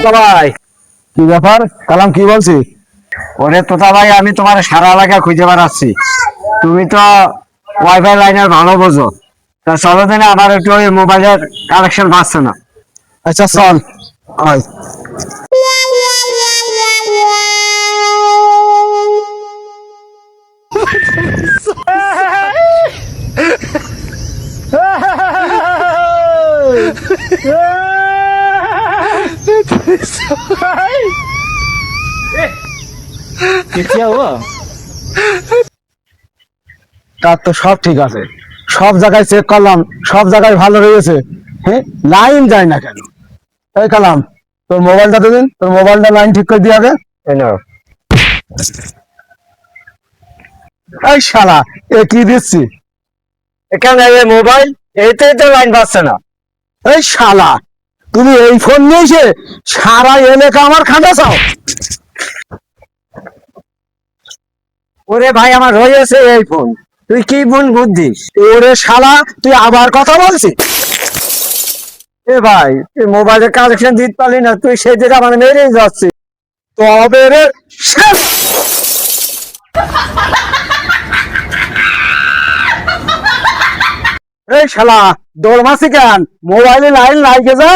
তোতা ভাই। কি ব্যাপার কালাম, কি বলছি? ওরে তোতা ভাই, আমি তোমার সারা এলাকা খুঁজে বেড়াচ্ছি। তুমি তো ওয়াইফাই লাইনের ভালো বোঝো। তা চলো দিনে আমার একটু ওই মোবাইলের কানেকশন পাচ্ছে না। আচ্ছা চল, আয়। তার তো সব ঠিক আছে, সব জায়গায় চেক করলাম, সব জায়গায় ভালো রয়েছে। হ্যাঁ, লাইন যায় না কেন? এই কালাম, তোর মোবাইলটা দিন, তোর মোবাইলটা লাইন ঠিক করে দিয়ে আগে। এই শালা, এ কি দিচ্ছি? এখানে এই মোবাইল, এইটাই তো লাইন পাচ্ছে না। এই শালা, তুমি এই ফোন নিয়ে এসে সারা এলাকা আমার খাঁটা চাও? ওরে ভাই, আমার রয়েছে এই ফোন, তুই কি ফোন বুঝছিস? ওরে শালা, তুই আবার কথা বলছিস? এ ভাই, তুই মোবাইলের কানেকশন দিতে পারলি না, তুই সেই দিকে আমার মেরেই যাচ্ছিস। তবে রে শেষ। এই শালা, দৌড় মাসি কেন? মোবাইলে লাইন লাগে যা।